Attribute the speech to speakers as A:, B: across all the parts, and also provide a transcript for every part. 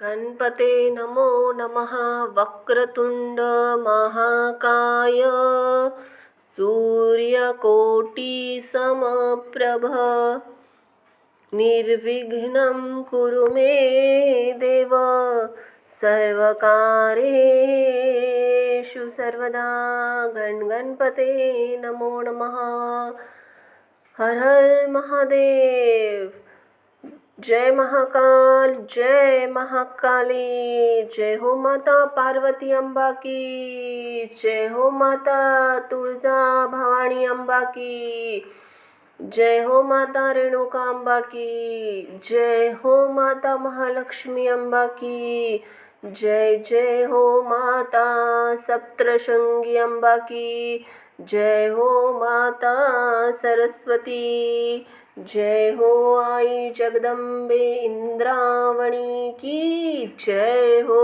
A: गणपते नमो नमः। वक्रतुंड महाकाय सूर्यकोटि समप्रभ निर्विघ्नं कुरु मे देव सर्वकार्येषु सर्वदा। गणपते नमो नमः। हर हर महादेव। जय महाकाल, जय महाकाली। जय हो माता पार्वती अम्बा की, जय हो माता तुळजा भवानी अम्बा की, जय हो माता रेणुका अम्बा की, जय हो माता महालक्ष्मी अम्बा की, जय जय हो माता सप्तशृंगी अम्बा की, जय हो माता सरस्वती, जय हो आई जगदम्बे इंद्रावणी की जय हो।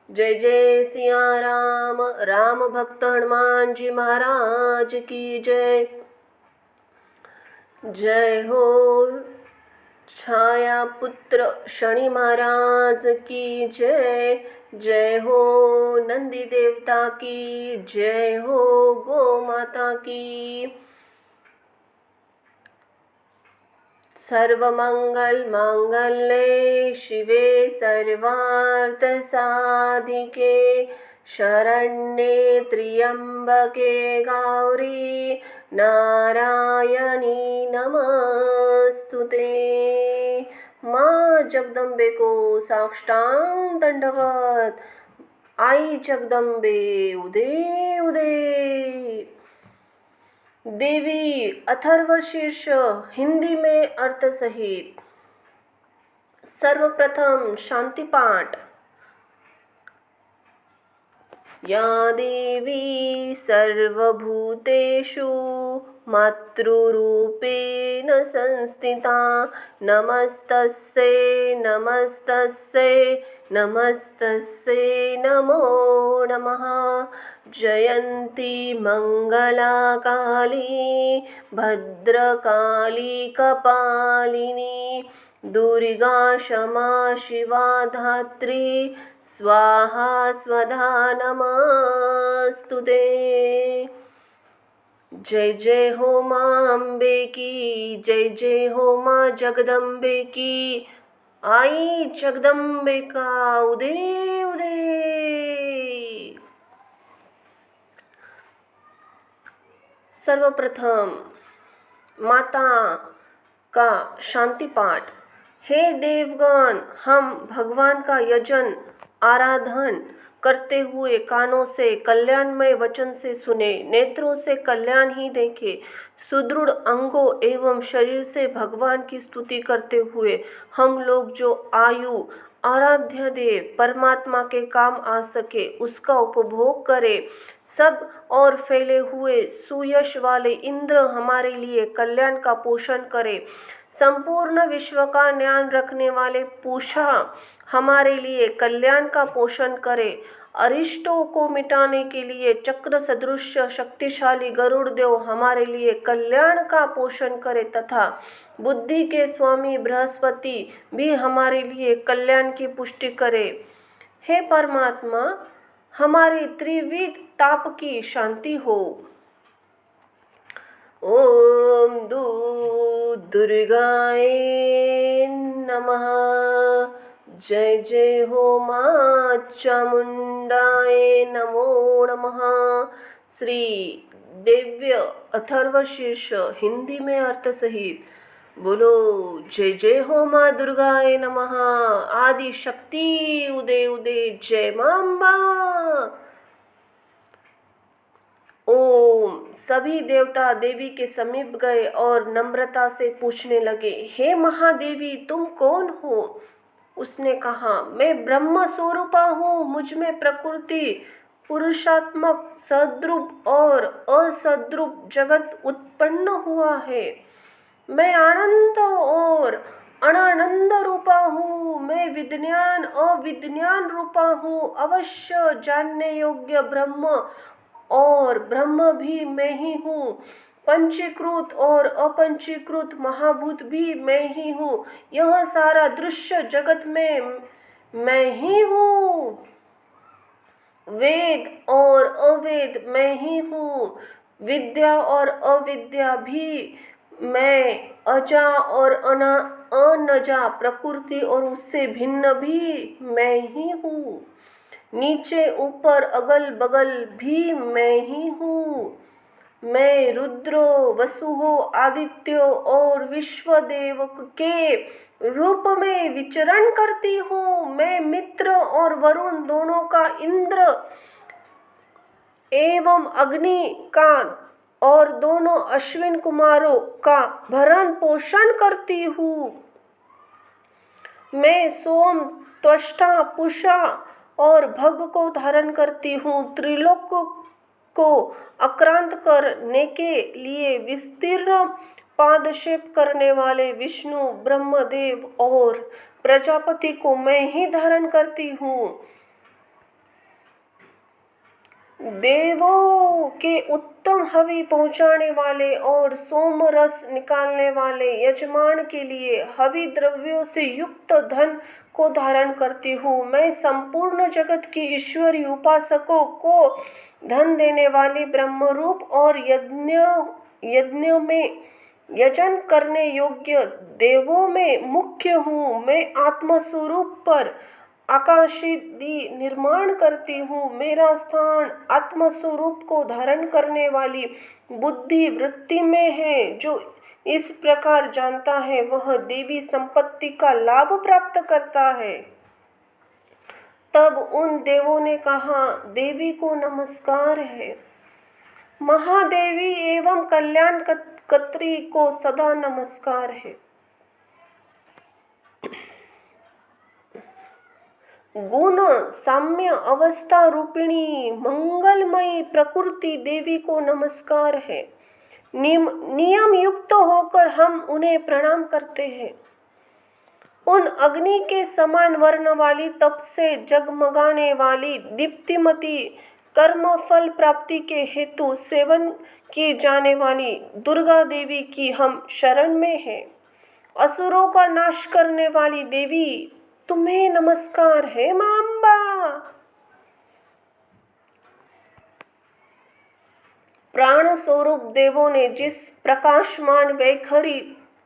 A: जय जय सिया राम, राम भक्त हनुमान जी महाराज की जय। जय हो छाया पुत्र शनि महाराज की जय। जय हो नंदी देवता की जय हो, गो माता की। सर्वमंगल मांगल्ये शिवे सर्वार्थ साधिके शरण्ये त्र्यंबके गौरी नारायणी नमस्तुते। माँ जगदम्बे को साष्टांग दंडवत। आई जगदम्बे उदे उदे। देवी अथर्वशीर्ष हिंदी में अर्थ सहित। सर्वप्रथम शांति पाठ। या देवी सर्वभूतेषु मातृरूपेण संस्थिता नमस्तस्यै नमस्तस्यै नमस्तस्यै नमो नमः। जयंती मंगला काली भद्रकाली कपालिनी दुर्गा क्षमा शिवा धात्री स्वाहा स्वधा नमस्तुते। जय जय हो माँ अम्बे की, जय जय हो माँ जगदम्बे की। आई जगदम्बे का उदय उदय। सर्वप्रथम माता का शांति पाठ। हे देवगण, हम भगवान का यजन आराधन करते हुए कानों से कल्याणमय वचन से सुने, नेत्रों से कल्याण ही देखे, सुदृढ़ अंगों एवं शरीर से भगवान की स्तुति करते हुए हम लोग जो आयु आराध्य देव परमात्मा के काम आ सके उसका उपभोग करें। सब और फैले हुए सुयश वाले इंद्र हमारे लिए कल्याण का पोषण करे। संपूर्ण विश्व का ज्ञान रखने वाले पूषा हमारे लिए कल्याण का पोषण करे। अरिष्टों को मिटाने के लिए चक्र सदृश शक्तिशाली गरुड़ देव हमारे लिए कल्याण का पोषण करे तथा बुद्धि के स्वामी बृहस्पति भी हमारे लिए कल्याण की पुष्टि करे। हे परमात्मा, हमारे त्रिविध ताप की शांति हो। ओम दुर्गाय नमः। जय जय हो माँ चामुंडाय नमो नमः। श्री दिव्य अथर्वशीर्ष हिंदी में अर्थ सहित। बोलो जय जय हो माँ दुर्गाय नमः। आदि शक्ति उदय उदय। जय मां अम्बा। ओम। सभी देवता देवी के समीप गए और नम्रता से पूछने लगे, हे महादेवी तुम कौन हो? उसने कहा, मैं ब्रह्म स्वरूपा हूँ। मुझ में प्रकृति पुरुषात्मक सद्रूप और असद्रूप जगत उत्पन्न हुआ है। मैं आनंद और अनानंद रूपा हूँ। मैं विज्ञान अविज्ञान रूपा हूँ। अवश्य जानने योग्य ब्रह्म और ब्रह्म भी मैं ही हूँ। पंचीकृत और अपंचीकृत महाभूत भी मैं ही हूँ। यह सारा दृश्य जगत में मैं ही हूँ। वेद और अवेद मैं ही हूँ। विद्या और अविद्या भी मैं, अजा और अनजा, प्रकृति और उससे भिन्न भी मैं ही हूँ। नीचे ऊपर अगल बगल भी मैं ही हूँ। मैं रुद्रो, वसुहो, आदित्यो और विश्वदेव के रूप में विचरण करती हूँ। मैं मित्र और वरुण दोनों का, इंद्र एवं अग्नि का और दोनों अश्विन कुमारों का भरण पोषण करती हूँ। मैं सोम, त्वष्टा, पुषा और भग को धारण करती हूँ। त्रिलोक को आक्रांत करने के लिए विस्तीर्ण पादक्षेप करने वाले विष्णु, ब्रह्मदेव और प्रजापति को मैं ही धारण करती हूँ। देवों के उत्तम हवि पहुँचाने वाले और सोम रस निकालने वाले यजमान के लिए हवि द्रव्यों से युक्त धन को धारण करती हूँ। मैं संपूर्ण जगत की ईश्वरी उपासकों को धन देने वाली ब्रह्मरूप और यज्ञ में यजन करने योग्य देवों में मुख्य हूँ। मैं आत्मस्वरूप पर आकाशीदि निर्माण करती हूँ। मेरा स्थान आत्मस्वरूप को धारण करने वाली बुद्धि वृत्ति में है। जो इस प्रकार जानता है वह देवी संपत्ति का लाभ प्राप्त करता है। तब उन देवों ने कहा, देवी को नमस्कार है। महादेवी एवं कल्याणकर्त्री को सदा नमस्कार है। गुण साम्य अवस्था रूपिणी मंगलमयी प्रकृति देवी को नमस्कार है। नियम युक्त होकर हम उन्हें प्रणाम करते हैं। उन अग्नि के समान वर्ण वाली, तप से जगमगाने वाली, दीप्तिमती, कर्म फल प्राप्ति के हेतु सेवन की जाने वाली दुर्गा देवी की हम शरण में हैं। असुरों का नाश करने वाली देवी तुम्हें नमस्कार है मां अम्बा। प्राण स्वरूप देवों ने जिस प्रकाशमान वैखरी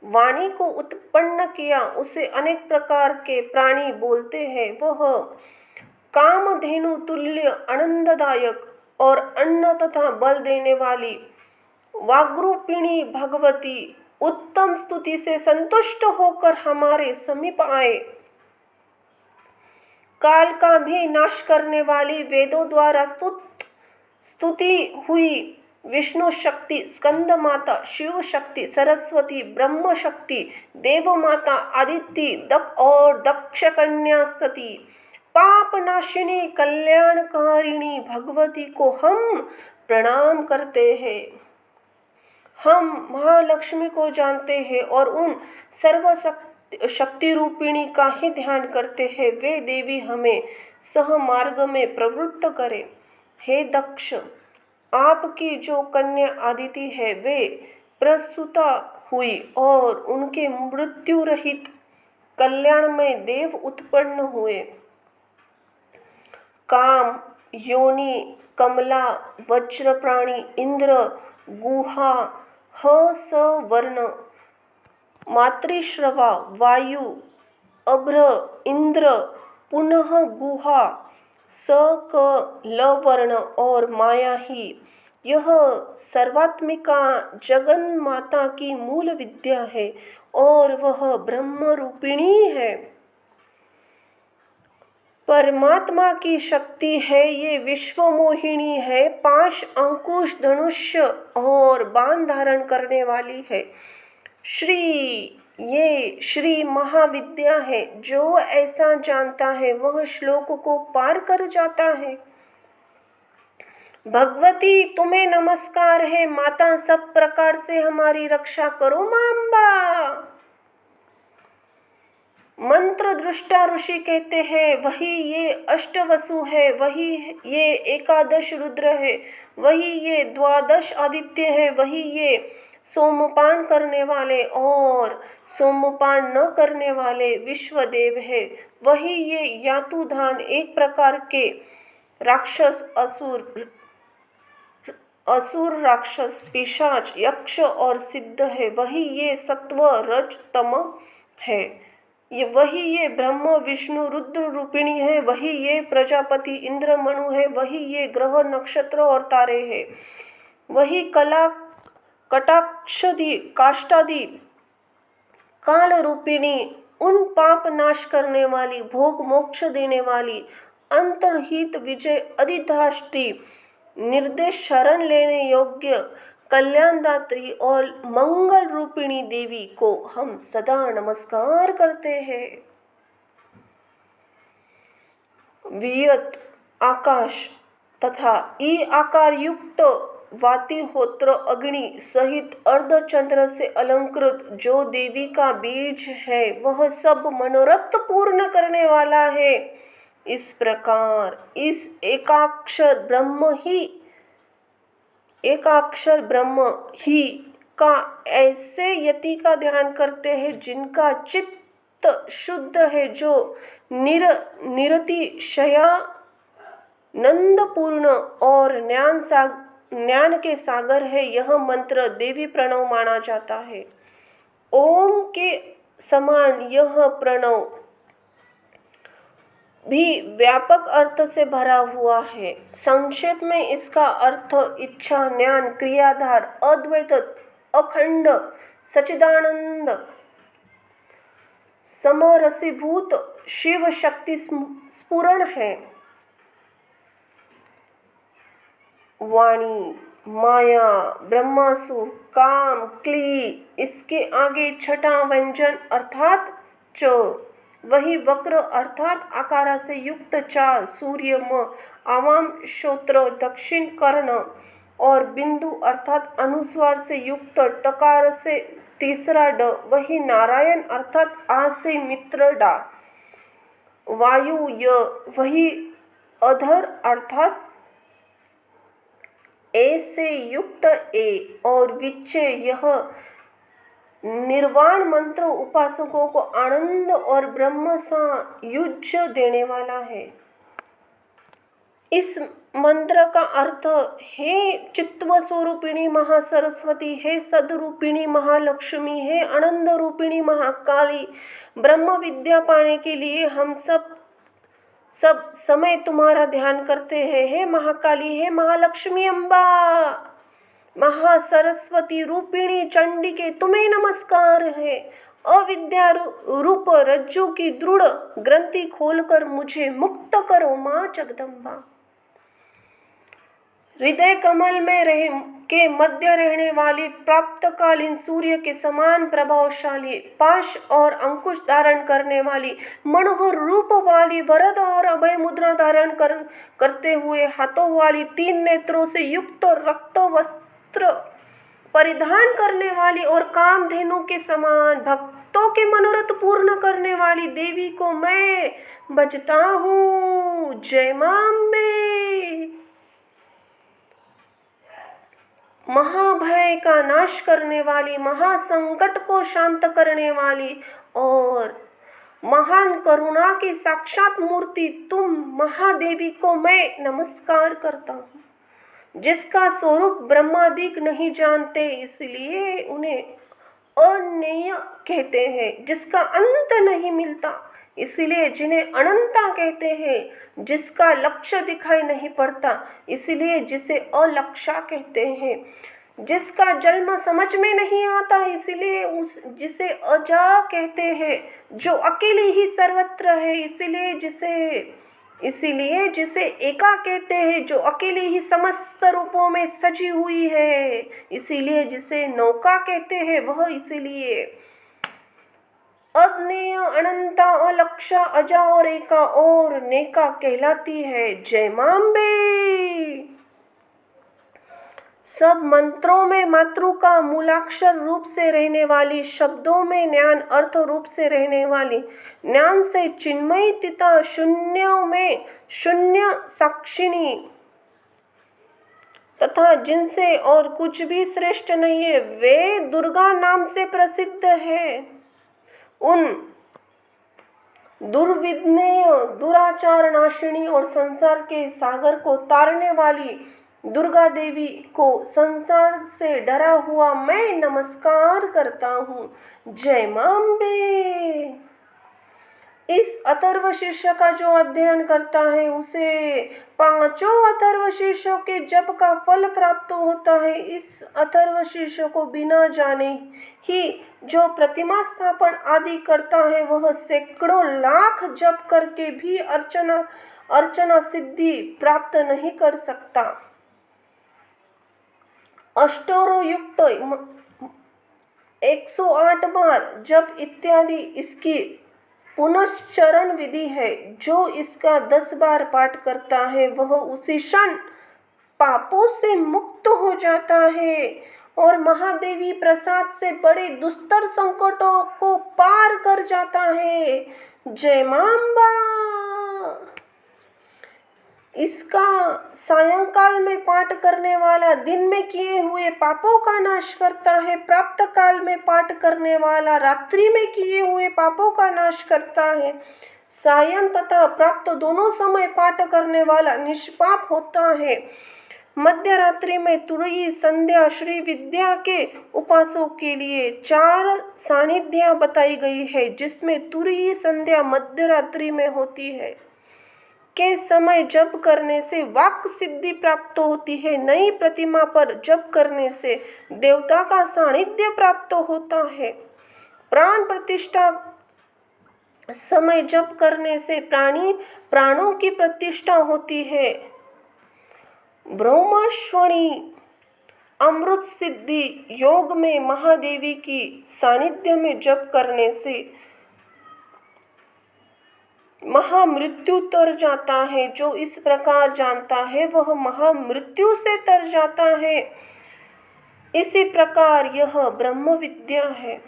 A: वाणी को उत्पन्न किया उसे अनेक प्रकार के प्राणी बोलते हैं। वह कामधेनु तुल्य आनंददायक और अन्न तथा बल देने वाली वाग्रूपिणी भगवती उत्तम स्तुति से संतुष्ट होकर हमारे समीप आए। काल का भी नाश करने वाली, वेदों द्वारा स्तुति हुई विष्णु शक्ति, स्कंद माता, शिव शक्ति, सरस्वती, ब्रह्म शक्ति, देव माता, आदित्य, दक्ष और दक्ष कन्या स्तुति, पाप नाशिनी कल्याणकारिणी भगवती को हम प्रणाम करते हैं। हम महालक्ष्मी को जानते हैं और उन सर्वशक्ति रूपिणी का ही ध्यान करते हैं। वे देवी हमें सह मार्ग में प्रवृत्त करें। हे दक्ष, आपकी जो कन्या आदिति है वे प्रसूता हुई और उनके मृत्यु रहित कल्याण में देव उत्पन्न हुए। काम, योनि, कमला, वज्रप्राणी, इंद्र, गुहा, सवर्ण, मातृश्रवा, वायु, अभ्र, इंद्र, पुनः गुहा, लवर्ण और माया ही यह सर्वात्मिका जगन माता की मूल विद्या है और वह ब्रह्म रूपिणी है। परमात्मा की शक्ति है, ये विश्व मोहिनी है। 5 अंकुश, धनुष्य और बाण धारण करने वाली है। ये श्री महाविद्या है। जो ऐसा जानता है वह श्लोक को पार कर जाता है। भगवती तुम्हें नमस्कार है। माता, सब प्रकार से हमारी रक्षा करो मां अम्बा। मंत्र दृष्टा ऋषि कहते हैं वही ये अष्टवसु है, वही ये एकादश रुद्र है, वही ये द्वादश आदित्य है, वही ये सोमपान करने वाले और सोमपान न करने वाले विश्वदेव है, वही ये यातुधान एक प्रकार के राक्षस असुर राक्षस पिशाच यक्ष और सिद्ध है, वही ये सत्व रज तम है, वही ये ब्रह्म विष्णु रुद्र रूपिणी है, वही ये प्रजापति इंद्र मनु है, वही ये ग्रह नक्षत्र और तारे है, वही कला कटाक्षदि काष्टादि काल रूपिणी उन पाप नाश करने वाली भोग मोक्ष देने वाली अंतर्हित विजय अधिष्ठात्री निर्देश शरण लेने योग्य कल्याणदात्री और मंगल रूपिणी देवी को हम सदा नमस्कार करते हैं। वियत आकाश तथा ई आकार युक्त वातिहोत्र अग्नि सहित अर्धचंद्र से अलंकृत जो देवी का बीज है वह सब मनोरथ पूर्ण करने वाला है। इस प्रकार इस एकाक्षर ब्रह्म ही का ऐसे यति का ध्यान करते हैं जिनका चित्त शुद्ध है, जो निरतिशया नंदपूर्ण और ज्ञान के सागर है। यह मंत्र देवी प्रणव माना जाता है। ओम के समान यह प्रणव भी व्यापक अर्थ से भरा हुआ है। संक्षेप में इसका अर्थ इच्छा, ज्ञान, क्रियाधार, अद्वैत, अखंड, सच्चिदानंद, समरसीभूत शिव शक्ति स्फुरण है। वाणी, माया, ब्रह्मासुर, काम, क्ली, इसके आगे छठा व्यंजन अर्थात च, वही वक्र अर्थात आकारा से युक्त चार, सूर्य म, आवाम श्रोत्र, दक्षिण कर्ण और बिंदु अर्थात अनुस्वार से युक्त टकार से तीसरा ड, वही नारायण अर्थात आ से मित्र डा, वायु य, वही अधर अर्थात ए से युक्त ए और विच्चे यह निर्वाण मंत्र उपासकों को आनंद और ब्रह्म सायुज्य देने वाला है। इस मंत्र का अर्थ हे चित्व स्वरूपिणी महासरस्वती, हे सदरूपिणी महालक्ष्मी, हे आनंद रूपिणी महाकाली, ब्रह्म विद्या पाने के लिए हम सब समय तुम्हारा ध्यान करते हैं। हे महाकाली, हे महालक्ष्मी अम्बा, महासरस्वती रूपिणी चंडिके, तुम्हें नमस्कार है। अविद्या रूप रज्जु की दृढ़ ग्रंथि खोलकर मुझे मुक्त करो माँ जगदम्बा। हृदय कमल में के मध्य रहने वाली प्राप्तकालीन सूर्य के समान प्रभावशाली, पाश और अंकुश धारण करने वाली, मनोहर रूप वाली, वरद और अभय मुद्रा धारण करते हुए हाथों वाली, तीन नेत्रों से युक्त रक्त वस्त्र परिधान करने वाली और कामधेनु के समान भक्तों के मनोरथ पूर्ण करने वाली देवी को मैं भजता हूँ। जय मां अम्बे। महाभय का नाश करने वाली, महासंकट को शांत करने वाली और महान करुणा की साक्षात मूर्ति तुम महादेवी को मैं नमस्कार करता हूँ, जिसका स्वरूप ब्रह्मादिक नहीं जानते इसलिए उन्हें अज्ञेय कहते हैं, जिसका अंत नहीं मिलता इसलिए जिन्हें अनंता कहते हैं, जिसका लक्ष्य दिखाई नहीं पड़ता इसलिए जिसे अलक्षा कहते हैं, जिसका जन्म समझ में नहीं आता इसलिए जिसे अजा कहते हैं, जो अकेली ही सर्वत्र है इसीलिए जिसे एका कहते हैं, जो अकेले ही समस्त रूपों में सजी हुई है इसीलिए जिसे नौका कहते हैं, वह इसीलिए अज्ञेय, अनंता, अलक्षा, अजा और एका और नेका कहलाती है। जय मां अम्बे। सब मंत्रों में मातृ का मूलाक्षर रूप से रहने वाली, शब्दों में ज्ञान अर्थ रूप से रहने वाली, ज्ञान से चिन्मयी तथा शून्यों में शून्य साक्षिणी तथा जिनसे और कुछ भी श्रेष्ठ नहीं है, वे दुर्गा नाम से प्रसिद्ध है। उन दुर्विज्ञेय, दुराचार नाशिनी और संसार के सागर को तारने वाली दुर्गा देवी को संसार से डरा हुआ मैं नमस्कार करता हूँ। जय मां अम्बे। इस अथर्व शीर्ष का जो अध्ययन करता है उसे पांचों अथर्व शीर्षों के जप का फल प्राप्त होता है। इस अथर्व शीर्ष को बिना जाने ही जो प्रतिमा स्थापन आदि करता है वह सैकड़ों लाख जप करके भी अर्चना सिद्धि प्राप्त नहीं कर सकता। अष्टों युक्त 108 बार जप इत्यादि इसकी पुनश्चरण विधि है। जो इसका 10 बार पाठ करता है वह उसी क्षण पापों से मुक्त हो जाता है और महादेवी प्रसाद से बड़े दुस्तर संकटों को पार कर जाता है। जय मां अम्बा। इसका सायंकाल में पाठ करने वाला दिन में किए हुए पापों का नाश करता है। प्राप्त काल में पाठ करने वाला रात्रि में किए हुए पापों का नाश करता है। सायं तथा प्राप्त दोनों समय पाठ करने वाला निष्पाप होता है। मध्य रात्रि में तुरयी संध्या श्री विद्या के उपासकों के लिए 4 सानिध्या बताई गई है, जिसमें तुरयी संध्या मध्य रात्रि में होती है के समय जप करने से वाक सिद्धि प्राप्त होती है। नई प्रतिमा पर जप करने से देवता का सानिध्य प्राप्त होता है। प्राण प्रतिष्ठा समय जप करने से प्राणों की प्रतिष्ठा होती है। ब्रह्मश्वणी अमृत सिद्धि योग में महादेवी की सानिध्य में जप करने से महामृत्यु तर जाता है। जो इस प्रकार जानता है वह महामृत्यु से तर जाता है। इसी प्रकार यह ब्रह्म विद्या है।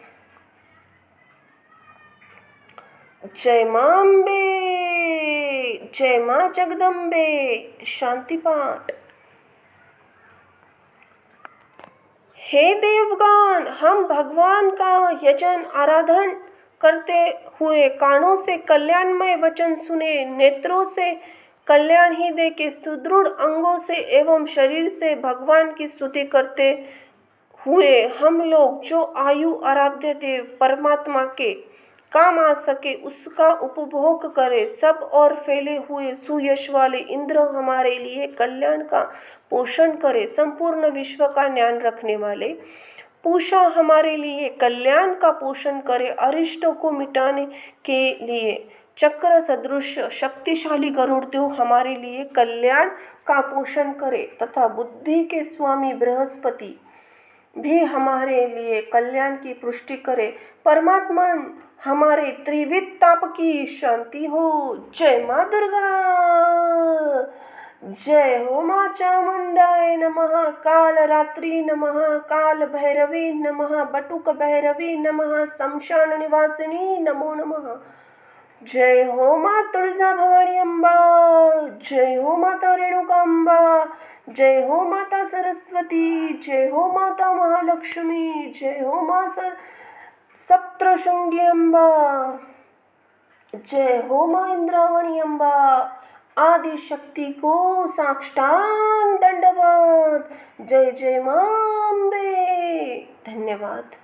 A: जय मां अम्बे। जय मां जगदम्बे। शांति पाठ। हे देवगण, हम भगवान का यजन आराधन करते हुए कानों से कल्याणमय वचन सुने, नेत्रों से कल्याण ही देखे, सुदृढ़ अंगों से एवं शरीर से भगवान की स्तुति करते हुए हम लोग जो आयु आराध्य देव परमात्मा के काम आ सके उसका उपभोग करें। सब और फैले हुए सुयश वाले इंद्र हमारे लिए कल्याण का पोषण करे। संपूर्ण विश्व का ज्ञान रखने वाले पूषा हमारे लिए कल्याण का पोषण करे। अरिष्टों को मिटाने के लिए चक्र सदृश शक्तिशाली गरुड़देव हमारे लिए कल्याण का पोषण करे तथा बुद्धि के स्वामी बृहस्पति भी हमारे लिए कल्याण की पुष्टि करे। परमात्मा हमारे त्रिविध ताप की शांति हो। जय मां दुर्गा। जय हो मां चामुंडाय नमः। काल रात्रि नमः। काल भैरवी नमः। बटुक भैरवी नमः। शमशान निवासिनी नमो नमः। जय हो मां तुलजा भवानी अम्बा। जय हो माता रेणुका अम्बा। जय हो माता सरस्वती। जय हो माता महालक्ष्मी। जय हो मां सप्तशृंगी अम्बा। जय हो मां इंद्रावणी अम्बा। आदि शक्ति को साष्टांग दंडवत। जय जय मां अम्बे। धन्यवाद।